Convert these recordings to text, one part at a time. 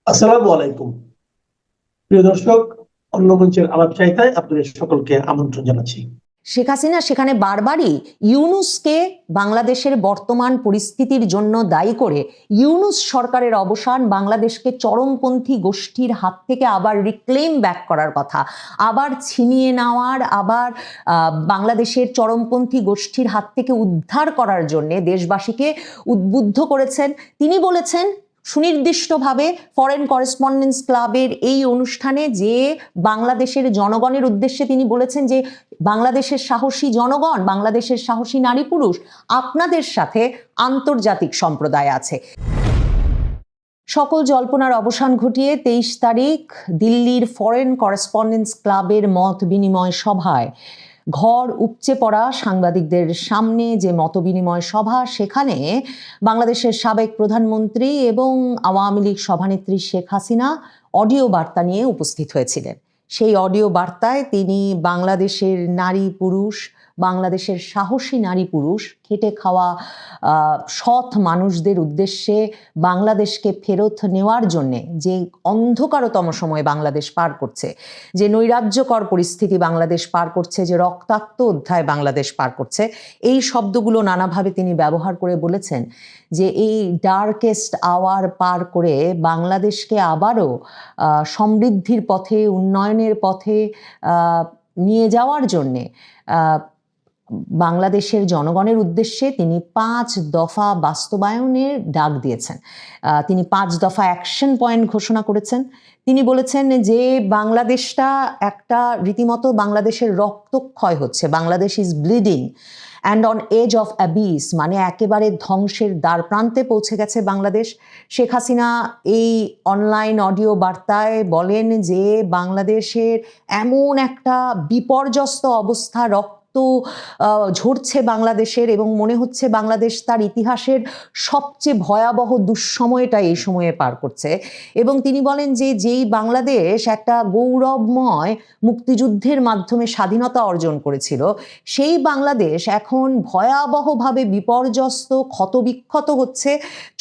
আসসালামু আলাইকুম। প্রিয় দর্শক, অন্য মঞ্চের আলাপ চাইতায় আপনাদের সকলকে আমন্ত্রণ জানাচ্ছি। শেখ হাসিনা সেখানে বারবারই ইউনূসকে বাংলাদেশের বর্তমান পরিস্থিতির জন্য দায়ী করে ইউনূস সরকারের অবসান, বাংলাদেশকে চরমপন্থী গোষ্ঠীর হাত থেকে আবার রিক্লেম ব্যাক করার কথা, আবার ছিনিয়ে নেওয়ার, আবার বাংলাদেশের চরমপন্থী গোষ্ঠীর হাত থেকে উদ্ধার করার জন্য দেশবাসীকে উদ্বুদ্ধ করেছেন। তিনি বলেছেন সুনির্দিষ্টভাবে ফরেন করেসপন্ডেন্স ক্লাবের এই অনুষ্ঠানে যে বাংলাদেশের জনগণের উদ্দেশ্যে তিনি বলেছেন যে বাংলাদেশের সাহসী জনগণ, বাংলাদেশের সাহসী নারী পুরুষ, আপনাদের সাথে আন্তর্জাতিক সম্প্রদায় আছে। সকল জল্পনার অবসান ঘটিয়ে 23 তারিখ দিল্লির ফরেন করেসপন্ডেন্স ক্লাবের মত বিনিময় সভায় ঘর উপচে পড়া সাংবাদিকদের সামনে যে মতবিনিময় সভা, সেখানে বাংলাদেশের সাবেক প্রধানমন্ত্রী এবং আওয়ামী লীগ সভানেত্রী শেখ হাসিনা অডিও বার্তা নিয়ে উপস্থিত হয়েছিলেন। সেই অডিও বার্তায় তিনি বাংলাদেশের নারী পুরুষ, বাংলাদেশের সাহসী নারী পুরুষ, খেটে খাওয়া সৎ মানুষদের উদ্দেশ্যে বাংলাদেশকে ফেরত নেওয়ার জন্যে যে অন্ধকারতম সময় বাংলাদেশ পার করছে, যে নৈরাজ্যকর পরিস্থিতি বাংলাদেশ পার করছে, যে রক্তাক্ত অধ্যায় বাংলাদেশ পার করছে, এই শব্দগুলো নানাভাবে তিনি ব্যবহার করে বলেছেন যে এই ডার্কেস্ট আওয়ার পার করে বাংলাদেশকে আবারও সমৃদ্ধির পথে, উন্নয়নের পথে নিয়ে যাওয়ার জন্যে বাংলাদেশের জনগণের উদ্দেশ্যে তিনি 5 দফা বাস্তবায়নের ডাক দিয়েছেন। তিনি 5 দফা অ্যাকশন পয়েন্ট ঘোষণা করেছেন। তিনি বলেছেন যে বাংলাদেশটা একটা রীতিমতো বাংলাদেশের রক্তক্ষয় হচ্ছে, Bangladesh is bleeding and on edge of abyss, মানে একেবারে ধ্বংসের দ্বার প্রান্তে পৌঁছে গেছে বাংলাদেশ। শেখ হাসিনা এই অনলাইন অডিও বার্তায় বলেন যে বাংলাদেশের এমন একটা বিপর্যস্ত অবস্থা, রক্ত ঝরছে বাংলাদেশের, এবং মনে হচ্ছে বাংলাদেশ তার ইতিহাসের সবচেয়ে ভয়াবহ দুঃসময়টা এই সময়ে পার করছে। এবং তিনি বলেন যে যেই বাংলাদেশ একটা গৌরবময় মুক্তিযুদ্ধের মাধ্যমে স্বাধীনতা অর্জন করেছিল, সেই বাংলাদেশ এখন ভয়াবহভাবে বিপর্যস্ত, ক্ষতবিক্ষত হচ্ছে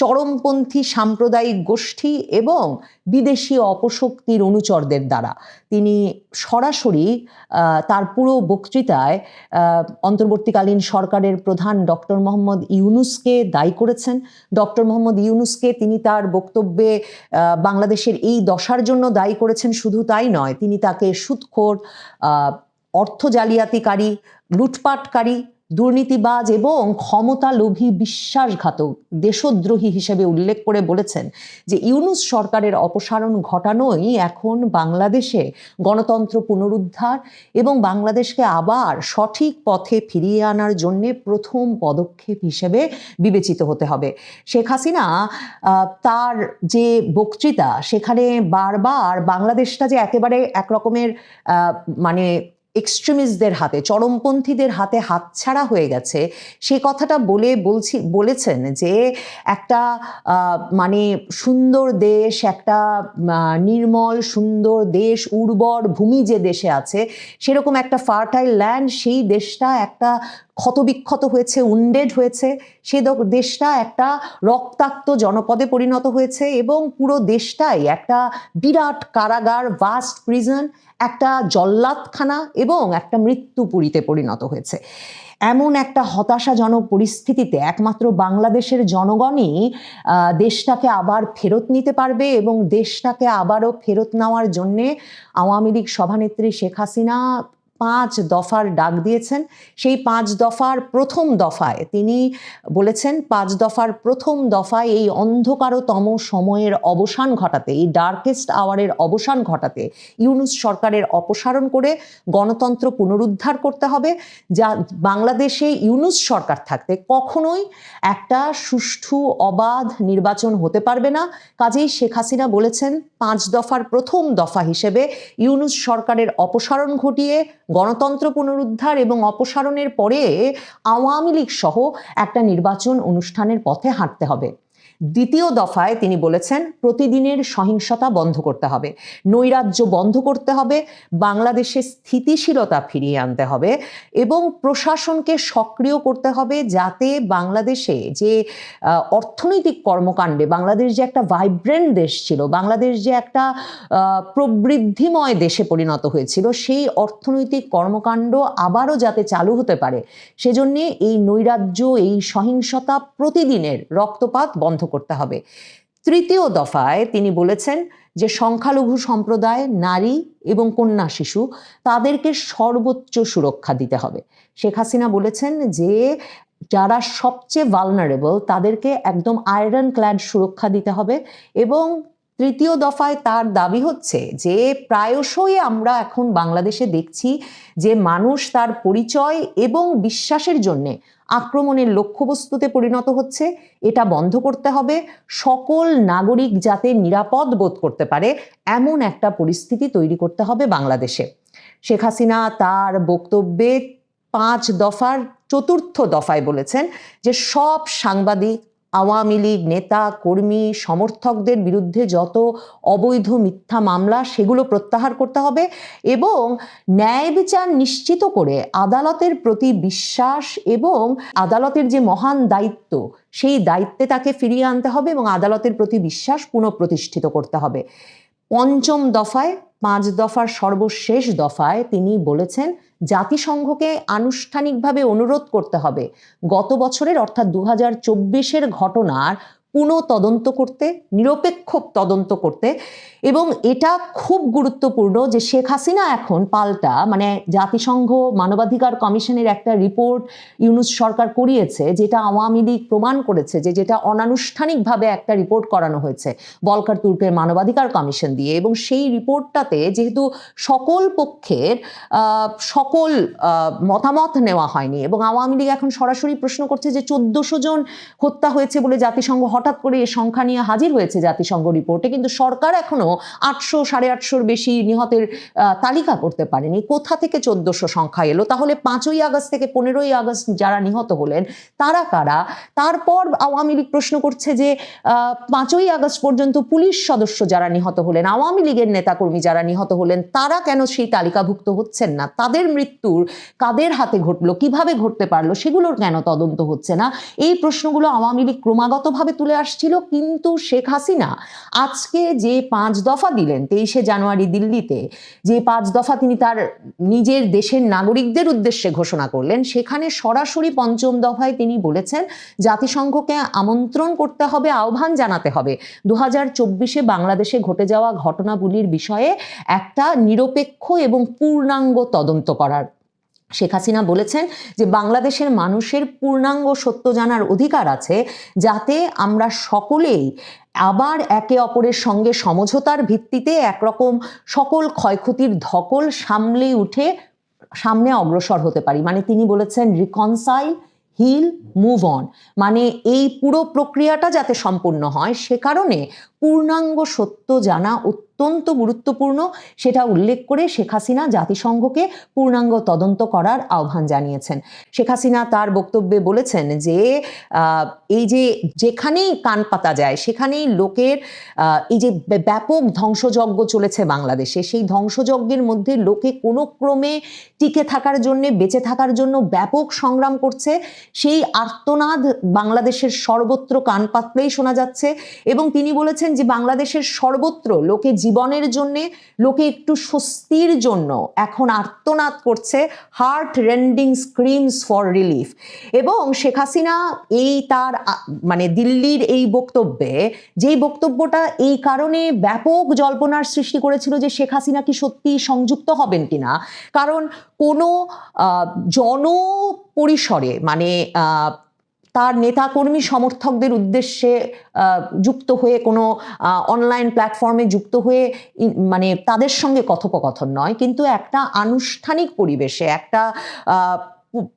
চরমপন্থী সাম্প্রদায়িক গোষ্ঠী এবং বিদেশি অপশক্তির অনুচরদের দ্বারা। তিনি সরাসরি তার পুরো বক্তৃতায় অন্তর্বর্তীকালীন সরকারের প্রধান ডক্টর মোহাম্মদ ইউনূসকে দায়ী করেছেন। ডক্টর মোহাম্মদ ইউনূসকে তিনি তার বক্তব্যে বাংলাদেশের এই দশার জন্য দায়ী করেছেন। শুধু তাই নয়, তিনি তাকে সুদখোর, অর্থ জালিয়াতিকারী, লুটপাটকারী, দুর্নীতিবাজ এবং ক্ষমতালোভী, বিশ্বাসঘাতক, দেশদ্রোহী হিসেবে উল্লেখ করে বলেছেন যে ইউনূস সরকারের অপসারণ ঘটানোই এখন বাংলাদেশে গণতন্ত্র পুনরুদ্ধার এবং বাংলাদেশকে আবার সঠিক পথে ফিরিয়ে আনার জন্য প্রথম পদক্ষেপ হিসেবে বিবেচিত হতে হবে। শেখ হাসিনা তার যে বক্তৃতা, সেখানে বারবার বাংলাদেশটা যে একেবারে একরকমের মানে এক্সট্রিমিস্টদের হাতে, চরমপন্থীদের হাতে হাতছাড়া হয়ে গেছে, সে কথাটা বলেছেন যে একটা মানে সুন্দর দেশ, একটা নির্মল সুন্দর দেশ, উর্বর ভূমি যে দেশে আছে, সেরকম একটা ফার্টাইল ল্যান্ড, সেই দেশটা একটা ক্ষতবিক্ষত হয়েছে, উন্ডেড হয়েছে। সে দেশটা একটা রক্তাক্ত জনপদে পরিণত হয়েছে এবং পুরো দেশটাই একটা বিরাট কারাগার, ভাস্ট প্রিজন, একটা জল্লাদখানা এবং একটা মৃত্যুপুরীতে পরিণত হয়েছে। এমন একটা হতাশাজনক পরিস্থিতিতে একমাত্র বাংলাদেশের জনগণই দেশটাকে আবার ফেরত নিতে পারবে এবং দেশটাকে আবারও ফেরত নেওয়ার জন্যে আওয়ামী লীগ সভানেত্রী শেখ হাসিনা 5 দফার ডাক দিয়েছেন। সেই 5 দফার প্রথম দফায় তিনি বলেছেন, 5 দফার প্রথম দফায় এই অন্ধকারতম সময়ের অবসান ঘটাতে, এই ডার্কেস্ট আওয়ারের অবসান ঘটাতে ইউনূস সরকারের অপসারণ করে গণতন্ত্র পুনরুদ্ধার করতে হবে। যা বাংলাদেশে ইউনূস সরকার থাকতে কখনোই একটা সুষ্ঠু অবাধ নির্বাচন হতে পারবে না। কাজেই শেখ হাসিনা বলেছেন 5 দফার প্রথম দফা হিসেবে ইউনূস সরকারের অপসারণ ঘটিয়ে গণতন্ত্র পুনরুদ্ধার এবং অপসারণের পরে আওয়ামী লীগ সহ একটা নির্বাচন অনুষ্ঠানের পথে হাঁটতে হবে। দ্বিতীয় দফায় তিনি বলেছেন প্রতিদিনের সহিংসতা বন্ধ করতে হবে, নৈরাজ্য বন্ধ করতে হবে, বাংলাদেশে স্থিতিশীলতা ফিরিয়ে আনতে হবে এবং প্রশাসনকে সক্রিয় করতে হবে, যাতে বাংলাদেশে যে অর্থনৈতিক কর্মকাণ্ডে বাংলাদেশ যে একটা ভাইব্রেন্ট দেশ ছিল, বাংলাদেশ যে একটা প্রবৃদ্ধিময় দেশে পরিণত হয়েছিল, সেই অর্থনৈতিক কর্মকাণ্ড আবারও যাতে চালু হতে পারে, সেজন্য এই নৈরাজ্য, এই সহিংসতা, প্রতিদিনের রক্তপাত বন্ধ করতে হবে। তৃতীয় দফায় তিনি বলেছেন যে সংখ্যালঘু সম্প্রদায়, নারী এবং কন্যা শিশু, তাদেরকে সর্বোচ্চ সুরক্ষা দিতে হবে। শেখ হাসিনা বলেছেন যে যারা সবচেয়ে ভালনারেবল তাদেরকে একদম আয়রন ক্ল্যাড সুরক্ষা দিতে হবে। এবং তৃতীয় দফায় তার দাবি হচ্ছে যে প্রায়শই আমরা এখন বাংলাদেশে দেখছি যে মানুষ তার পরিচয় এবং বিশ্বাসের জন্যে আক্রমণের লক্ষ্যবস্তুতে পরিণত হচ্ছে। এটা বন্ধ করতে হবে। সকল নাগরিক যাতে নিরাপদ বোধ করতে পারে এমন একটা পরিস্থিতি তৈরি করতে হবে বাংলাদেশে। শেখ হাসিনা তার বক্তব্যে 5 দফার চতুর্থ দফায় বলেছেন যে সব সাংবাদিক, আওয়ামী লীগ নেতা, কর্মী, সমর্থকদের বিরুদ্ধে যত অবৈধ মিথ্যা মামলা সেগুলো প্রত্যাহার করতে হবে এবং ন্যায় বিচার নিশ্চিত করে আদালতের প্রতি বিশ্বাস এবং আদালতের যে মহান দায়িত্ব সেই দায়িত্বে তাকে ফিরিয়ে আনতে হবে এবং আদালতের প্রতি বিশ্বাস পুনঃপ্রতিষ্ঠিত করতে হবে। পঞ্চম দফায়, 5 দফার সর্বশেষ দফায় তিনি বলেছেন জাতিসংঘকে আনুষ্ঠানিকভাবে অনুরোধ করতে হবে গত বছরের অর্থাৎ 2024-এর ঘটনার পুনঃ তদন্ত করতে, নিরপেক্ষ তদন্ত করতে। এবং এটা খুব গুরুত্বপূর্ণ যে শেখ হাসিনা এখন পাল্টা জাতিসংঘ মানবাধিকার কমিশনের একটা রিপোর্ট ইউনূস সরকার করিয়েছে, যেটা আওয়ামী লীগ প্রমাণ করেছে যে যেটা অনানুষ্ঠানিকভাবে একটা রিপোর্ট করানো হয়েছে বলকার তুর্কের মানবাধিকার কমিশন দিয়ে। এবং সেই রিপোর্টটাতে যেহেতু সকল পক্ষের সকল মতামত নেওয়া হয়নি এবং আওয়ামী লীগ এখন সরাসরি প্রশ্ন করছে যে 1400 জন হত্যা হয়েছে বলে জাতিসংঘ হঠাৎ করে এই সংখ্যা নিয়ে হাজির হয়েছে জাতিসংঘ রিপোর্টে, কিন্তু সরকার এখনো 800, 850-র বেশি নিহতের তালিকা করতে পারেনি। কোথা থেকে 1400 সংখ্যা এলো? তাহলে 5ই আগস্ট থেকে 15ই আগস্ট যারা নিহত হলেন তারা কারা? তারপর আওয়ামী লীগ প্রশ্ন করছে যে 5ই আগস্ট পর্যন্ত পুলিশ সদস্য যারা নিহত হলেন, আওয়ামী লীগের নেতাকর্মী যারা নিহত হলেন, তারা কেন সেই তালিকাভুক্ত হচ্ছেন না? তাদের মৃত্যুর কাদের হাতে ঘটলো, কিভাবে ঘটতে পারলো, সেগুলোর কেন তদন্ত হচ্ছে না? এই প্রশ্নগুলো আওয়ামী লীগ ক্রমাগতভাবে তুলে আসছিল। কিন্তু শেখ হাসিনা আজকে যে 5 দফা দিলেন 23শে জানুয়ারি দিল্লিতে, যে 5 দফা তিনি তার নিজের দেশের নাগরিকদের উদ্দেশ্যে ঘোষণা করলেন, সেখানে সরাসরি 5ম দফায় তিনি বলেছেন জাতিসংঘকে আমন্ত্রণ করতে হবে, আহ্বান জানাতে হবে 2024-এ বাংলাদেশে ঘটে যাওয়া ঘটনাগুলির বিষয়ে একটা নিরপেক্ষ এবং পূর্ণাঙ্গ তদন্ত করার। শেখ হাসিনা বলেছেন যে বাংলাদেশের মানুষের পূর্ণাঙ্গ সত্য জানার অধিকার আছে, যাতে আমরা সকলেই আবার একে অপরের সঙ্গে সমঝোতার ভিত্তিতে একরকম সকল ক্ষয়ক্ষতির ধকল সামলে উঠে সামনে অগ্রসর হতে পারি। তিনি বলেছেন রিকনসাইল, হিল, মুভ অন। এই পুরো প্রক্রিয়াটা যাতে সম্পূর্ণ হয় সে কারণে পূর্ণাঙ্গ সত্য জানা অত্যন্ত গুরুত্বপূর্ণ, সেটা উল্লেখ করে শেখ হাসিনা জাতিসংঘকে পূর্ণাঙ্গ তদন্ত করার আহ্বান জানিয়েছেন। শেখ হাসিনা তার বক্তব্যে বলেছেন যে এই যে যেখানেই কান পাতা যায় সেখানেই লোকের এই যে ব্যাপক ধ্বংসযজ্ঞ চলেছে বাংলাদেশে, সেই ধ্বংসযজ্ঞের মধ্যে লোকে কোনো ক্রমে টিকে থাকার জন্য, বেঁচে থাকার জন্য ব্যাপক সংগ্রাম করছে। সেই আর্তনাদ বাংলাদেশের সর্বত্র কান পাতলেই শোনা যাচ্ছে। এবং তিনি বলেছেন যে বাংলাদেশের সর্বত্র লোকে জীবনের জন্য, লোকে একটু স্বস্তির জন্য এখন আর্তনাদ করছে, heart rending screams for relief. এবং শেখ হাসিনা এই তার দিল্লির এই বক্তব্যে, যেই বক্তব্যটা এই কারণে ব্যাপক জল্পনার সৃষ্টি করেছিল যে শেখ হাসিনা কি সত্যি সংযুক্ত হবেন কিনা, কারণ কোনো জনপরিসরে তার নেতাকর্মী সমর্থকদের উদ্দেশ্যে যুক্ত হয়ে কোনো অনলাইন প্ল্যাটফর্মে যুক্ত হয়ে তাদের সঙ্গে কথোপকথন নয়, কিন্তু একটা আনুষ্ঠানিক পরিবেশে, একটা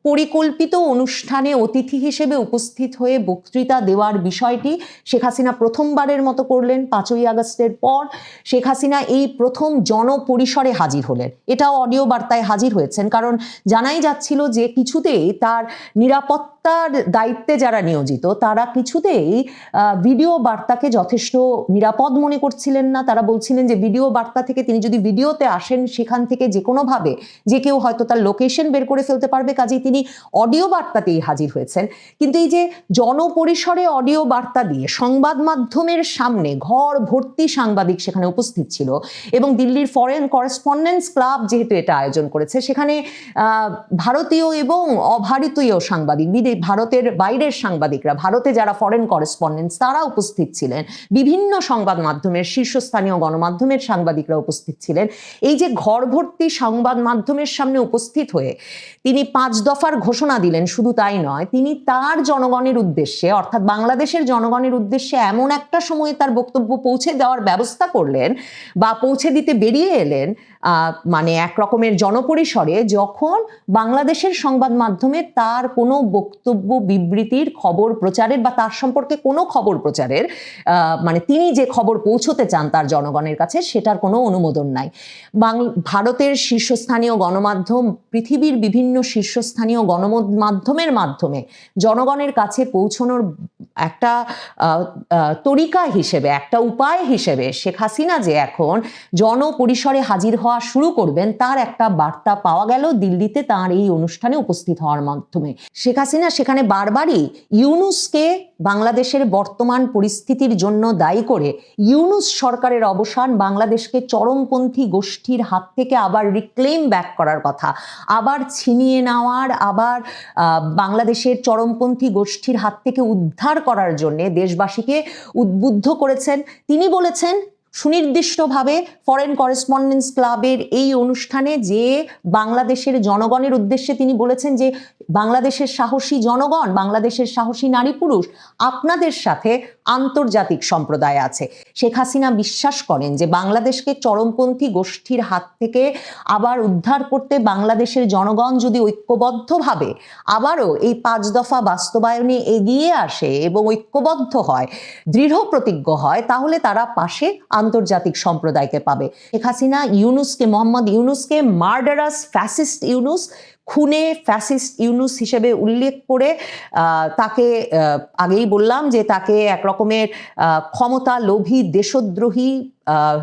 পরিকল্পিত অনুষ্ঠানে অতিথি হিসেবে উপস্থিত হয়ে বক্তৃতা দেওয়ার বিষয়টি শেখ হাসিনা প্রথমবারের মতো করলেন। 5ই আগস্টের পর শেখ হাসিনা এই প্রথম জনপরিসরে হাজির হলেন। এটাও অডিও বার্তায় হাজির হয়েছেন, কারণ জানাই যাচ্ছিল যে কিছুতেই তার নিরাপত্তা নিরাপত্তার দায়িত্বে যারা নিয়োজিত তারা কিছুতেই ভিডিও বার্তাকে যথেষ্ট নিরাপদ মনে করছিলেন না। তারা বলছিলেন যে ভিডিও বার্তা থেকে তিনি যদি ভিডিওতে আসেন সেখান থেকে যে কোনোভাবে যে কেউ হয়তো তার লোকেশন বের করে ফেলতে পারবে, কাজেই তিনি অডিও বার্তাতেই হাজির হয়েছেন। কিন্তু এই যে জনপরিসরে অডিও বার্তা দিয়ে সংবাদ মাধ্যমের সামনে ঘর ভর্তি সাংবাদিক সেখানে উপস্থিত ছিল, এবং দিল্লির ফরেন করেসপন্ডেন্স ক্লাব যেহেতু এটা আয়োজন করেছে, সেখানে ভারতীয় এবং অভারতীয় সাংবাদিক, ভারতের বাইরের সাংবাদিকরা, ভারতে যারা ফরেন করেসপন্ডেন্স তারা উপস্থিত ছিলেন, বিভিন্ন সংবাদ মাধ্যমের শীর্ষস্থানীয় গণমাধ্যমের সাংবাদিকরা উপস্থিত ছিলেন। এই যে ঘর ভর্তি সংবাদ মাধ্যমের সামনে উপস্থিত হয়ে তিনি 5 দফার ঘোষণা দিলেন, শুধু তাই নয়, তিনি তার জনগণের উদ্দেশ্যে অর্থাৎ বাংলাদেশের জনগণের উদ্দেশ্যে এমন একটা সময়ে তার বক্তব্য পৌঁছে দেওয়ার ব্যবস্থা করলেন বা পৌঁছে দিতে বেরিয়ে এলেন মানে এক রকমের জনপরিসরে, যখন বাংলাদেশের সংবাদ মাধ্যমে তার কোনো বক্তব্য বিবৃতির খবর প্রচারের বা তার সম্পর্কে কোনো খবর প্রচারের মানে তিনি যে খবর পৌঁছতে চান তার জনগণের কাছে সেটার কোনো অনুমোদন নাই। ভারতের শীর্ষস্থানীয় গণমাধ্যম পৃথিবীর বিভিন্ন শীর্ষস্থানীয় গণমাধ্যমের মাধ্যমে জনগণের কাছে পৌঁছানোর একটা তরিকা হিসেবে, একটা উপায় হিসেবে শেখ হাসিনা যে এখন জনপরিসরে হাজির হওয়া শুরু করবেন তার একটা বার্তা পাওয়া গেল দিল্লিতে তার এই অনুষ্ঠানে উপস্থিত হওয়ার মাধ্যমে। শেখ হাসিনা সেখানে বারবারই ইউনূসকে বাংলাদেশের বর্তমান পরিস্থিতির জন্য দায়ী করে ইউনূস সরকারের অবসান, বাংলাদেশকে চরমপন্থী গোষ্ঠীর হাত থেকে আবার রিক্লেম ব্যাক করার কথা, আবার ছিনিয়ে নেওয়ার, আবার বাংলাদেশের চরমপন্থী গোষ্ঠীর হাত থেকে উদ্ধার করার জন্য দেশবাসীকে উদ্বুদ্ধ করেছেন। তিনি বলেছেন সুনির্দিষ্টভাবে ফরেন করেসপন্ডেন্স ক্লাবের এই অনুষ্ঠানে যে বাংলাদেশের জনগণের উদ্দেশ্যে তিনি বলেছেন যে বাংলাদেশের সাহসী জনগণ, বাংলাদেশের সাহসী নারী পুরুষ, আপনাদের সাথে আন্তর্জাতিক সম্প্রদায় আছে। শেখ হাসিনা বিশ্বাস করেন যে বাংলাদেশকে চরমপন্থী গোষ্ঠীর হাত থেকে আবার উদ্ধার করতে বাংলাদেশের জনগণ যদি ঐক্যবদ্ধভাবে আবারও এই 5 দফা বাস্তবায়নে এগিয়ে আসে এবং ঐক্যবদ্ধ হয়, দৃঢ় প্রতিজ্ঞ হয়, তাহলে তারা পাশে আন্তর্জাতিক সম্প্রদায়কে পাবে। শেখ হাসিনা ইউনূসকে, মোহাম্মদ ইউনূসকে মার্ডারাস ফ্যাসিস্ট ইউনূস, খুনে ফ্যাসিস্ট ইউনূস হিসেবে উল্লেখ করে তাকে আগেই বললাম যে তাকে এক রকমের ক্ষমতা লোভী দেশদ্রোহী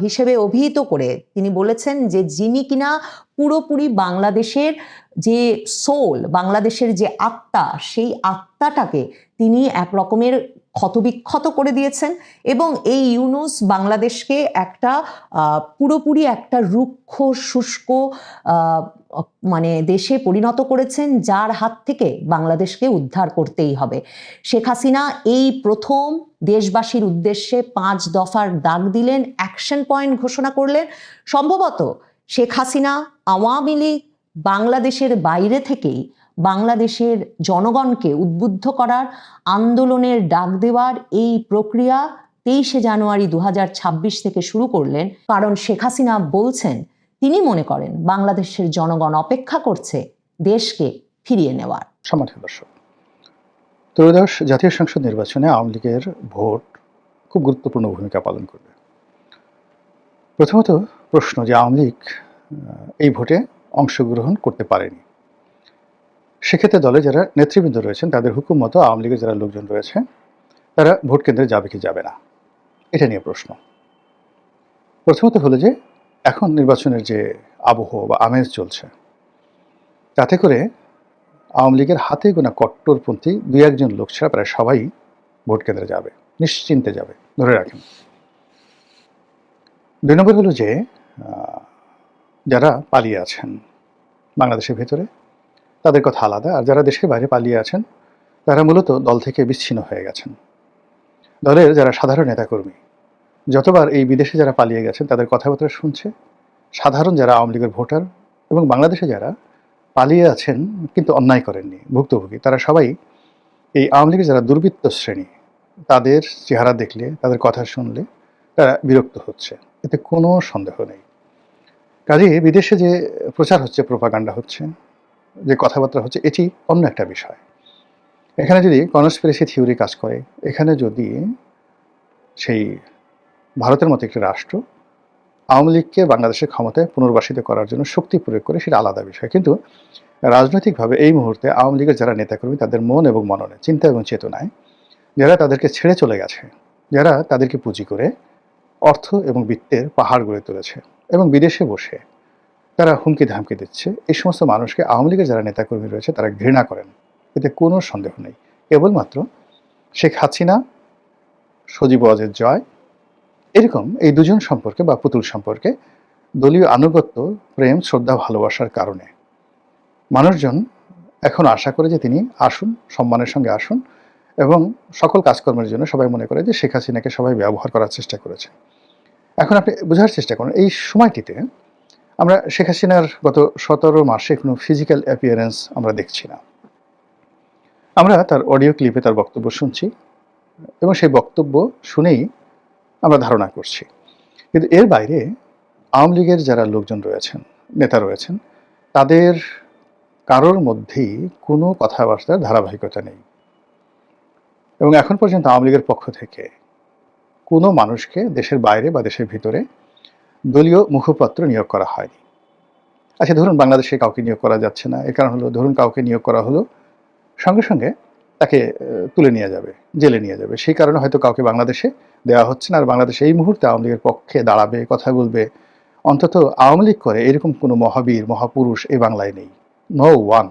হিসেবে অভিহিত করে তিনি বলেছেন যে যিনি কিনা পুরোপুরি বাংলাদেশের যে সোল, বাংলাদেশের যে আত্মা, সেই আত্মাটাকে তিনি এক রকমের ক্ষতবিক্ষত করে দিয়েছেন, এবং এই ইউনূস বাংলাদেশকে একটা পুরোপুরি একটা রুক্ষ শুষ্ক মানে দেশে পরিণত করেছেন, যার হাত থেকে বাংলাদেশকে উদ্ধার করতেই হবে। শেখ হাসিনা এই প্রথম দেশবাসীর উদ্দেশ্যে 5 দফার দাগ দিলেন, অ্যাকশন পয়েন্ট ঘোষণা করলেন। সম্ভবত শেখ হাসিনা, আওয়ামী লীগ বাংলাদেশের বাইরে থেকেই বাংলাদেশের জনগণকে উদ্বুদ্ধ করার, আন্দোলনের ডাক দেওয়ার এই প্রক্রিয়া 23শে জানুয়ারি 2026 থেকে শুরু করলেন। কারণ শেখ হাসিনা বলছেন তিনি মনে করেন বাংলাদেশের জনগণ অপেক্ষা করছে দেশকে ফিরিয়ে নেওয়ার। সম্মানিত দর্শক, ত্রয়োদশ জাতীয় সংসদ নির্বাচনে আওয়ামী লীগের ভোট খুব গুরুত্বপূর্ণ ভূমিকা পালন করবে। প্রথমত প্রশ্ন যে আওয়ামী লীগ এই ভোটে অংশগ্রহণ করতে পারেনি, সেক্ষেত্রে দলে যারা নেতৃবৃন্দ রয়েছেন তাদের হুকুম মতো আওয়ামী লীগের যারা লোকজন রয়েছে তারা ভোট কেন্দ্রে যাবে কি যাবে না, এটা নিয়ে প্রশ্ন। প্রথমত হলো যে এখন নির্বাচনের যে আবহ বা আমেজ চলছে, তাতে করে আওয়ামী লীগের হাতে গোনা কট্টরপন্থী 2-1 জন লোক ছাড়া প্রায় সবাই ভোট কেন্দ্রে যাবে, নিশ্চিন্তে যাবে, ধরে রাখেন। 2 নম্বর হলো যে যারা পালিয়ে আছেন বাংলাদেশের ভেতরে তাদের কথা আলাদা, আর যারা দেশের বাইরে পালিয়ে আছেন তারা মূলত দল থেকে বিচ্ছিন্ন হয়ে গেছেন। দলের যারা সাধারণ নেতাকর্মী যতবার এই বিদেশে যারা পালিয়ে গেছেন তাদের কথাবার্তা শুনছে, সাধারণ যারা আওয়ামী লীগের ভোটার এবং বাংলাদেশে যারা পালিয়ে আছেন কিন্তু অন্যায় করেননি, ভুক্তভোগী, তারা সবাই এই আওয়ামী লীগের যারা দুর্বৃত্ত শ্রেণী তাদের চেহারা দেখলে, তাদের কথা শুনলে তারা বিরক্ত হচ্ছে, এতে কোনো সন্দেহ নেই। কাজেই বিদেশে যে প্রচার হচ্ছে, প্রোপাগান্ডা হচ্ছে, যে কথাবার্তা হচ্ছে, এটি অন্য একটা বিষয়। এখানে যদি কনস্পিরেসি থিওরি কাজ করে, এখানে যদি সেই ভারতের মতো একটি রাষ্ট্র আওয়ামী লীগকে বাংলাদেশের ক্ষমতায় পুনর্বাসিত করার জন্য শক্তি প্রয়োগ করে, সেটা আলাদা বিষয়। কিন্তু রাজনৈতিকভাবে এই মুহূর্তে আওয়ামী লীগের যারা নেতাকর্মী, তাদের মন এবং মননে, চিন্তা এবং চেতনায় যারা তাদেরকে ছেড়ে চলে গেছে, যারা তাদেরকে পুঁজি করে অর্থ এবং বিত্তের পাহাড় গড়ে তুলেছে এবং বিদেশে বসে তারা হুমকি ধামকি দিচ্ছে, এই সমস্ত মানুষকে আওয়ামী লীগের যারা নেতাকর্মী রয়েছে তারা ঘৃণা করেন, এতে কোনো সন্দেহ নেই। কেবলমাত্র শেখ হাসিনা, সজীব ওয়াজেদ জয়, এরকম এই দুজন সম্পর্কে বা পুতুল সম্পর্কে দলীয় আনুগত্য, প্রেম, শ্রদ্ধা, ভালোবাসার কারণে মানুষজন এখন আশা করে যে তিনি আসুন, সম্মানের সঙ্গে আসুন, এবং সকল কাজকর্মের জন্য সবাই মনে করে যে শেখ হাসিনাকে সবাই ব্যবহার করার চেষ্টা করেছে। এখন আপনি বোঝার চেষ্টা করুন, এই সময়টিতে আমরা শেখ হাসিনার গত 17 মাসে কোনো ফিজিক্যাল অ্যাপিয়ারেন্স আমরা দেখছি না। আমরা তার অডিও ক্লিপে তার বক্তব্য শুনছি এবং সেই বক্তব্য শুনেই আমরা ধারণা করছি। কিন্তু এর বাইরে আওয়ামী লীগের যারা লোকজন রয়েছেন, নেতা রয়েছেন, তাদের কারোর মধ্যেই কোনো কথাবার্তার ধারাবাহিকতা নেই। এবং এখন পর্যন্ত আওয়ামী লীগের পক্ষ থেকে কোনো মানুষকে দেশের বাইরে বা দেশের ভিতরে দলীয় মুখপাত্র নিয়োগ করা হয়নি। আচ্ছা, ধরুন বাংলাদেশে কাউকে নিয়োগ করা যাচ্ছে না, এর কারণ হলো ধরুন কাউকে নিয়োগ করা হলো, সঙ্গে সঙ্গে তাকে তুলে নিয়ে যাবে, জেলে নিয়ে যাবে, সেই কারণে হয়তো কাউকে বাংলাদেশে দেওয়া হচ্ছে না। আর বাংলাদেশে এই মুহূর্তে আওয়ামী লীগের পক্ষে দাঁড়াবে, কথা বলবে, অন্তত আওয়ামী লীগ করে এরকম কোনো মহাবীর, মহাপুরুষ এই বাংলায় নেই। No one.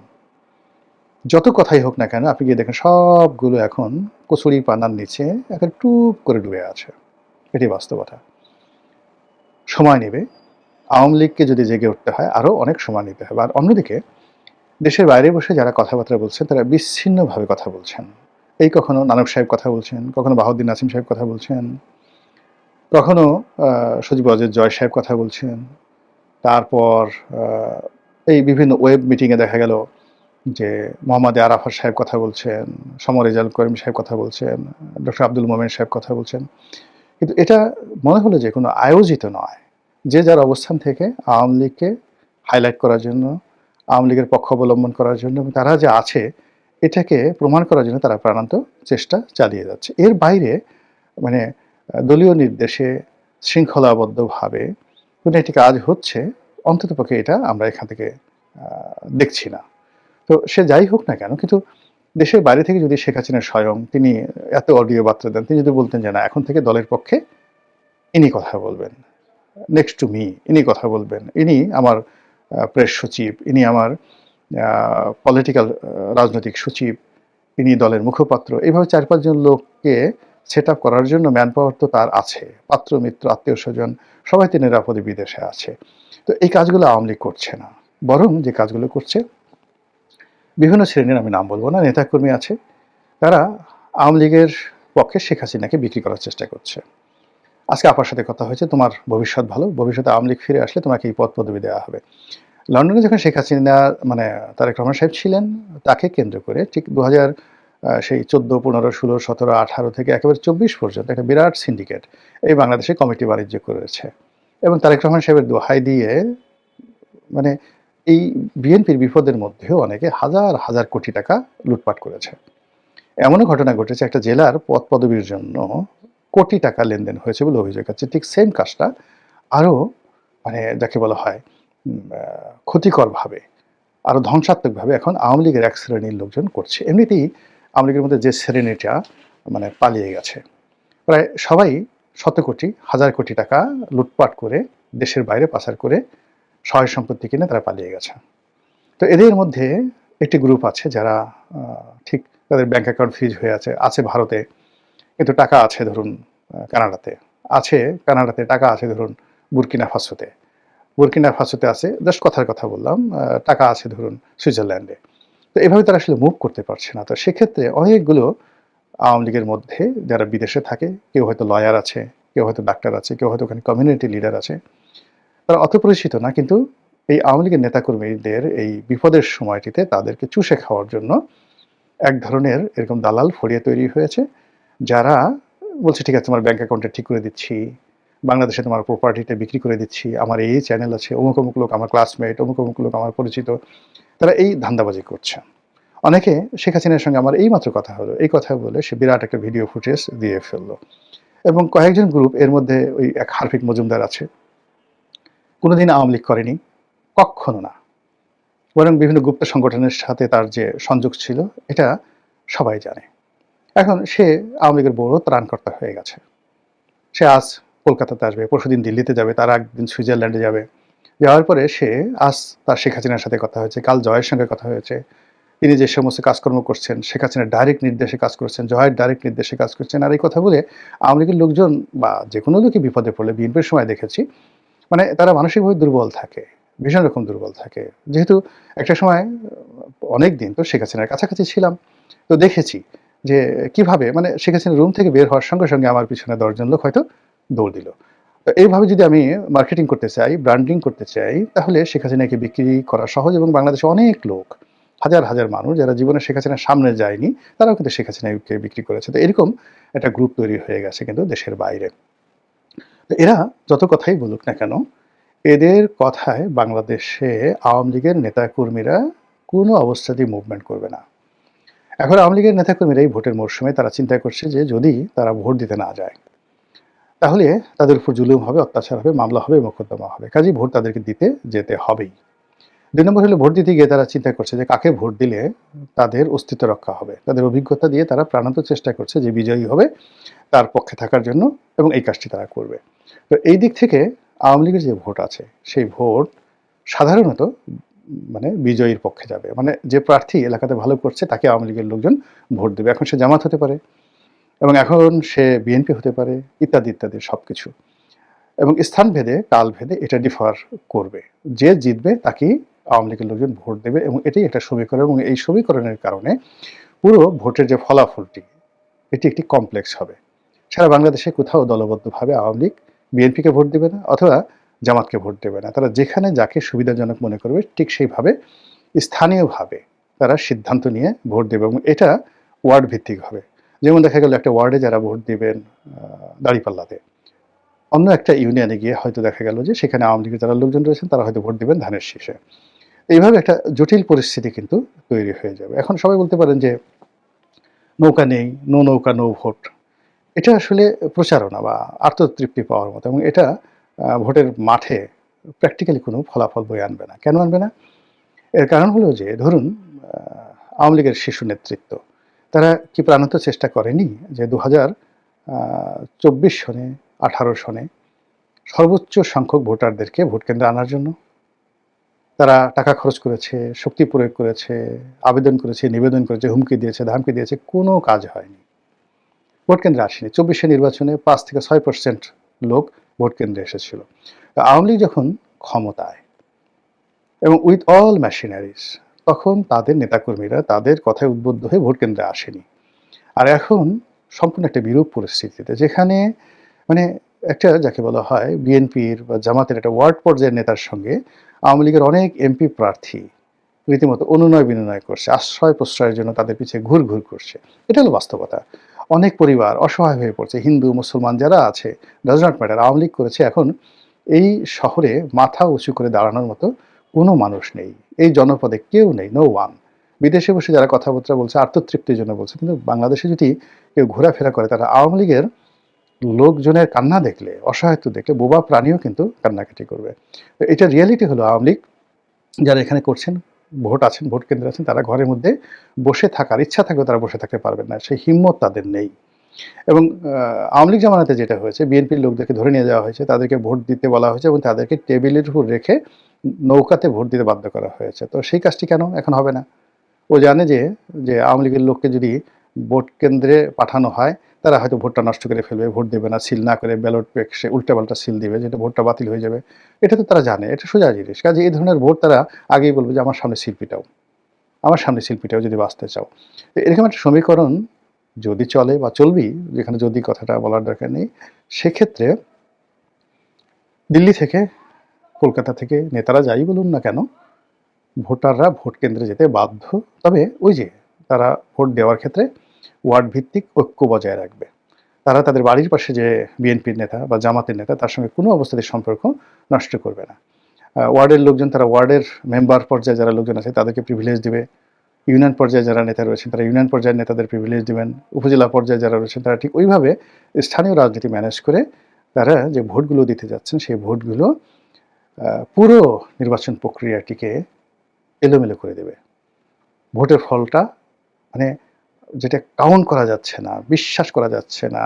যত কথাই হোক না কেন, আপনি গিয়ে দেখেন সবগুলো এখন কচুরি পানার নিচে এখন টুপ করে ডুবে আছে। এটি বাস্তবতা। সময় নেবে। আওয়ামী লীগকে যদি জেগে উঠতে হয় আরও অনেক সময় নিতে হবে। আর অন্যদিকে দেশের বাইরে বসে যারা কথাবার্তা বলছেন তারা বিচ্ছিন্নভাবে কথা বলছেন। এই কখনো নানক সাহেব কথা বলছেন, কখনো বাহাউদ্দিন নাসিম সাহেব কথা বলছেন, কখনো সজীব ওয়াজেদ জয় সাহেব কথা বলছেন। তারপর এই বিভিন্ন ওয়েব মিটিংয়ে দেখা গেল যে মোহাম্মদ আরাফাত সাহেব কথা বলছেন, সমর রেজাউল করিম সাহেব কথা বলছেন, ডক্টর আব্দুল মোমেন সাহেব কথা বলছেন। কিন্তু এটা মনে হলো যে কোনো আয়োজিত নয়, যে যার অবস্থান থেকে আওয়ামী লীগকে হাইলাইট করার জন্য, আওয়ামী লীগের পক্ষ অবলম্বন করার জন্য, এবং তারা যে আছে এটাকে প্রমাণ করার জন্য তারা প্রাণান্ত চেষ্টা চালিয়ে যাচ্ছে। এর বাইরে মানে দলীয় নির্দেশে শৃঙ্খলাবদ্ধভাবে কোনো একটি কাজ হচ্ছে, অন্ততপক্ষে এটা আমরা এখান থেকে দেখছি না। তো সে যাই হোক না কেন, কিন্তু দেশের বাইরে থেকে যদি শেখ হাসিনা স্বয়ং তিনি এত অডিও বার্তা দেন, তিনি যদি বলতেন যে না এখন থেকে দলের পক্ষে ইনি কথা বলবেন, নেক্সট টু মি ইনি কথা বলবেন, ইনি আমার প্রেস সচিব, ইনি আমার পলিটিক্যাল রাজনৈতিক সচিব, ইনি দলের মুখপাত্র, এইভাবে 4-5 জন লোককে সেট আপ করার জন্য ম্যান পাওয়ার তো তার আছে, পাত্র মিত্র আত্মীয় স্বজন সবাই তো নিরাপদে বিদেশে আছে। তো এই কাজগুলো আওয়ামী লীগ করছে না, বরং যে কাজগুলো করছে বিভিন্ন শ্রেণীর, আমি নাম বলবো না, নেতাকর্মী আছে, তারা আওয়ামী লীগের পক্ষে শেখ হাসিনাকে বিক্রি করার চেষ্টা করছে। আজকে আপার সাথে কথা হয়েছে, তোমার ভবিষ্যৎ ভালো, ভবিষ্যতে আওয়ামী লীগ ফিরে আসলে তোমাকে এই পদ পদবি দেওয়া হবে। লন্ডনে যখন শেখ হাসিনা মানে তারেক রহমান সাহেব ছিলেন, তাকে কেন্দ্র করে ঠিক 2000 সেই 14, 15, 16, 17, 18 থেকে একেবারে 24 পর্যন্ত একটা বিরাট সিন্ডিকেট এই বাংলাদেশে কমিটি বাণিজ্য করেছে, এবং তারেক রহমান সাহেবের দোহাই দিয়ে মানে এই বিএনপির বিপদের মধ্যেও অনেকে হাজার হাজার কোটি টাকা লুটপাট করেছে। এমনও ঘটনা ঘটেছে একটা জেলার পদ পদবীর জন্য কোটি টাকা লেনদেন হয়েছে বলে অভিযোগ আছে। ঠিক সেম কাজটা আরও মানে যাকে বলা হয় ক্ষতিকরভাবে, আরও ধ্বংসাত্মকভাবে এখন আওয়ামী লীগের এক শ্রেণীর লোকজন করছে। এমনিতেই আওয়ামী লীগের মধ্যে যে শ্রেণীটা মানে পালিয়ে গেছে, প্রায় সবাই শত কোটি, হাজার কোটি টাকা লুটপাট করে দেশের বাইরে পাচার করে সহায় সম্পত্তি কিনে তারা পালিয়ে গেছে। তো এদের মধ্যে একটি গ্রুপ আছে যারা ঠিক তাদের ব্যাংক অ্যাকাউন্ট ফ্রিজ হয়ে আছে ভারতে, কিন্তু টাকা আছে ধরুন কানাডাতে, কানাডাতে টাকা আছে ধরুন বুরকিনা ফাসোতে আছে, জাস্ট কথার কথা বললাম, টাকা আছে ধরুন সুইজারল্যান্ডে। তো এভাবে তারা আসলে মুভ করতে পারছে না। তো সেক্ষেত্রে অনেকগুলো আওয়ামী লীগের মধ্যে যারা বিদেশে থাকে, কেউ হয়তো লয়ার আছে, কেউ হয়তো ডাক্তার আছে, কেউ হয়তো ওখানে কমিউনিটি লিডার আছে, তারা অত পরিচিত না, কিন্তু এই আওয়ামী লীগের নেতাকর্মীদের এই বিপদের সময়টিতে তাদেরকে চুষে খাওয়ার জন্য এক ধরনের এরকম দালাল ফড়িয়ে তৈরি হয়েছে, যারা বলছে ঠিক আছে তোমার ব্যাংক অ্যাকাউন্টে ঠিক করে দিচ্ছি, বাংলাদেশে তোমার প্রপার্টিটা বিক্রি করে দিচ্ছি, আমার এই চ্যানেল আছে, অমুক অমুক লোক আমার ক্লাসমেট, অমুক অমুক লোক আমার পরিচিত, তারা এই ধান্দাবাজি করছে। অনেকে শেখ হাসিনার সঙ্গে আমার এইমাত্র কথা হলো, এই কথা বলে সে বিরাট একটা ভিডিও ফুটেজ দিয়ে ফেললো, এবং কয়েকজন গ্রুপ এর মধ্যে ওই এক হারফিক মজুমদার আছে, কোনোদিন আওয়ামী লীগ করেনি, কক্ষনো না। বরং বিভিন্ন গুপ্ত সংগঠনের সাথে তার যে সংযোগ ছিল এটা সবাই জানে। এখন সে আওয়ামী লীগের বড় ত্রাণকর্তা হয়ে গেছে। সে আজ কলকাতাতে আসবে, পরশুদিন দিল্লিতে যাবে, তার একদিন সুইজারল্যান্ডে যাবে। যাওয়ার পরে সে আজ তার শেখ হাসিনার সাথে কথা হয়েছে, কাল জয়ের সঙ্গে কথা হয়েছে। তিনি যে সমস্ত কাজকর্ম করছেন, শেখ হাসিনার ডাইরেক্ট নির্দেশে কাজ করছেন, জয়ের ডাইরেক্ট নির্দেশে কাজ করছেন। আর এই কথা বলে আওয়ামী লীগের লোকজন বা যে কোনো লোকই বিপদে পড়লে, বিএনপির সময় দেখেছি, মানে তারা মানসিকভাবে দুর্বল থাকে, ভীষণ রকম দুর্বল থাকে। যেহেতু একটা সময় অনেক দিন তো শেখ হাসিনার কাছাকাছি ছিলাম, তো দেখেছি যে কিভাবে মানে শেখ হাসিনার রুম থেকে বের হওয়ার সঙ্গে সঙ্গে আমার পিছনে 10 জন লোক হয়তো দৌড় দিল। তো এইভাবে যদি আমি মার্কেটিং করতে চাই, ব্র্যান্ডিং করতে চাই, তাহলে শেখ হাসিনাকে বিক্রি করা সহজ। এবং বাংলাদেশে অনেক লোক, হাজার হাজার মানুষ যারা জীবনে শেখ হাসিনার সামনে যায়নি, তারাও কিন্তু শেখ হাসিনাকে বিক্রি করেছে। তো এরকম একটা গ্রুপ তৈরি হয়ে গেছে কিন্তু দেশের বাইরে। তো এরা যত কথাই বলুক না কেন, এদের কথায় বাংলাদেশে আওয়ামী লীগের নেতাকর্মীরা কোনো অবস্থাতেই মুভমেন্ট করবে না। এখন আওয়ামী লীগের নেতাকর্মীরা এই ভোটের মরশুমে তারা চিন্তা করছে যে যদি তারা ভোট দিতে না যায়, তাহলে তাদের উপর জুলুম হবে, অত্যাচার হবে, মামলা হবে, মোকদ্দমা হবে। কাজেই ভোট তাদেরকে দিতে যেতে হবেই। 2 নম্বর হলো ভোট দিতে গিয়ে তারা চিন্তা করছে যে কাকে ভোট দিলে তাদের অস্তিত্ব রক্ষা হবে। তাদের অভিজ্ঞতা দিয়ে তারা প্রাণান্ত চেষ্টা করছে যে বিজয়ী হবে তার পক্ষে থাকার জন্য, এবং এই কাজটি তারা করবে। তো এই দিক থেকে আওয়ামী লীগের যে ভোট আছে, সেই ভোট সাধারণত মানে বিজয়ীর পক্ষে যাবে। মানে যে প্রার্থী এলাকাতে ভালো করছে তাকে আওয়ামী লীগের লোকজন ভোট দেবে। এখন সে জামাত হতে পারে, এবং এখন সে বিএনপি হতে পারে, ইত্যাদি ইত্যাদি সবকিছু। এবং স্থানভেদে, কালভেদে এটা ডিফার করবে। যে জিতবে তাকেই আওয়ামী লীগের লোকজন ভোট দেবে, এবং এটাই একটা সমীকরণ। এবং এই সমীকরণের কারণে পুরো ভোটের যে ফলাফলটি, এটি একটি কমপ্লেক্স হবে। সারা বাংলাদেশে কোথাও দলবদ্ধভাবে আওয়ামী লীগ বিএনপিকে ভোট দেবে না, অথবা জামাতকে ভোট দেবে না। তারা যেখানে যাকে সুবিধাজনক মনে করবে ঠিক সেইভাবে স্থানীয়ভাবে তারা সিদ্ধান্ত নিয়ে ভোট দেবে, এবং এটা ওয়ার্ড ভিত্তিক হবে। যেমন দেখা গেল একটা ওয়ার্ডে যারা ভোট দিবেন দাঁড়িপাল্লাতে, অন্য একটা ইউনিয়নে গিয়ে হয়তো দেখা গেল যে সেখানে আওয়ামী লীগের যারা লোকজন রয়েছেন তারা হয়তো ভোট দিবেন ধানের শীষে। এইভাবে একটা জটিল পরিস্থিতি কিন্তু তৈরি হয়ে যাবে। এখন সবাই বলতে পারেন যে নৌকা নেই, নো নৌকা নো ভোট। এটা আসলে প্রচারণা বা আত্মতৃপ্তি পাওয়ার মতো, এবং এটা ভোটের মাঠে প্র্যাকটিক্যালি কোনো ফলাফল বয়ে আনবে না। কেন আনবে না? এর কারণ হলো যে ধরুন আওয়ামী লীগের শীর্ষ নেতৃত্ব তারা কি প্রাণান্ত চেষ্টা করেনি যে 2024 সনে, 18 সনে সর্বোচ্চ সংখ্যক ভোটারদেরকে ভোট কেন্দ্রে আনার জন্য? তারা টাকা খরচ করেছে, শক্তি প্রয়োগ করেছে, আবেদন করেছে, নিবেদন করেছে, হুমকি দিয়েছে, ধামকি দিয়েছে, কোনো কাজ হয়নি। ভোট কেন্দ্রে আসেনি। 24 নির্বাচনে 5 থেকে 6% লোক ভোট কেন্দ্রে এসেছিল। আওয়ামী লীগ যখন ক্ষমতায় এবং উইথ অল মেশিনারিজ, তখন তাদের নেতাকর্মীরা তাদের কথায় উদ্বুদ্ধ হয়ে ভোট কেন্দ্রে আসেনি। আর এখন সম্পূর্ণ একটা বিরূপ পরিস্থিতিতে, যেখানে মানে একটা যাকে বলা হয় বিএনপির বা জামাতের একটা ওয়ার্ড পর্যায়ের নেতার সঙ্গে আওয়ামী লীগের অনেক এমপি প্রার্থী রীতিমতো অনুনয় বিনয় করছে, আশ্রয় প্রশ্রয়ের জন্য তাদের পিছিয়ে ঘুর ঘুর করছে। এটা হলো বাস্তবতা। অনেক পরিবার অসহায় হয়ে পড়ছে, হিন্দু মুসলমান যারা আছে, does not matter. Awami League করেছে, এখন এই শহরে মাথা উঁচু করে দাঁড়ানোর মতো কোনো মানুষ নেই, এই জনপদে কেউ নেই, নো ওয়ান। বিদেশে বসে যারা কথাবার্তা বলছে আত্মতৃপ্তির জন্য বলছে, কিন্তু বাংলাদেশে যদি কেউ ঘোরাফেরা করে, তারা আওয়ামী লীগের লোকজনের কান্না দেখলে, অসহায়ত্ব দেখলে বোবা প্রাণীও কিন্তু কান্নাকাটি করবে। তো এটা রিয়ালিটি হলো আওয়ামী লীগ যারা এখানে করছেন, ভোট আছেন, ভোট কেন্দ্রে আছেন, তারা ঘরের মধ্যে বসে থাকার ইচ্ছা থাকলেও তারা বসে থাকতে পারবেন না, সেই হিম্মত তাদের নেই। এবং আওয়ামী লীগ জামানাতে যেটা হয়েছে, বিএনপির লোকদেরকে ধরে নিয়ে যাওয়া হয়েছে, তাদেরকে ভোট দিতে বলা হয়েছে, এবং তাদেরকে টেবিলের উপর রেখে নৌকাতে ভোট দিতে বাধ্য করা হয়েছে। তো সেই কাজটি কেন এখন হবে না? ও জানে যে যে আওয়ামী লীগের লোককে যদি ভোট কেন্দ্রে পাঠানো হয়, তারা হয়তো ভোটটা নষ্ট করে ফেলবে, ভোট দেবে না, সিল না করে ব্যালট পেক্সে উল্টাপাল্টা সিল দিবে, যেটা ভোটটা বাতিল হয়ে যাবে। এটা তো তারা জানে, এটা সোজা জিনিস। কাজে এই ধরনের ভোট তারা আগেই বলবে যে আমার সামনে শিল্পীটাও, আমার সামনে শিল্পীটাও যদি বাঁচতে চাও। তো এরকম একটা সমীকরণ যদি চলে বা চলবি, যেখানে যদি কথাটা বলার দরকার নেই, সেক্ষেত্রে দিল্লি থেকে, কলকাতা থেকে নেতারা যাই বলুন না কেন, ভোটাররা ভোট কেন্দ্রে যেতে বাধ্য। তবে ওই যে তারা ভোট দেওয়ার ক্ষেত্রে ওয়ার্ড ভিত্তিক ঐক্য বজায় রাখবে। তারা তাদের বাড়ির পাশে যে বিএনপির নেতা বা জামাতের নেতা, তার সঙ্গে কোনো অবস্থাতে সম্পর্ক নষ্ট করবে না। ওয়ার্ডের লোকজন, তারা ওয়ার্ডের মেম্বার পর্যায়ে যারা লোকজন আছে তাদেরকে প্রিভিলেজ দিবে। ইউনিয়ন পর্যায়ে যারা নেতা রয়েছেন তারা ইউনিয়ন পর্যায়ের নেতাদের প্রিভিলেজ দিবেন। উপজেলা পর্যায়ে যারা রয়েছেন তারা ঠিক ওইভাবে স্থানীয় রাজনীতি ম্যানেজ করে তারা যে ভোটগুলো দিতে যাচ্ছেন, সেই ভোটগুলো পুরো নির্বাচন প্রক্রিয়াটিকে এলোমেলো করে দেবে। ভোটের ফলটা মানে যেটা কাউন্ট করা যাচ্ছে না, বিশ্বাস করা যাচ্ছে না,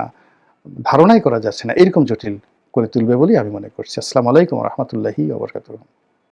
ধারণাই করা যাচ্ছে না, এরকম জটিল করে তুলবে বলেই আমি মনে করছি। আসসালামু আলাইকুম ওয়া রাহমাতুল্লাহি ওয়া বারাকাতুহু।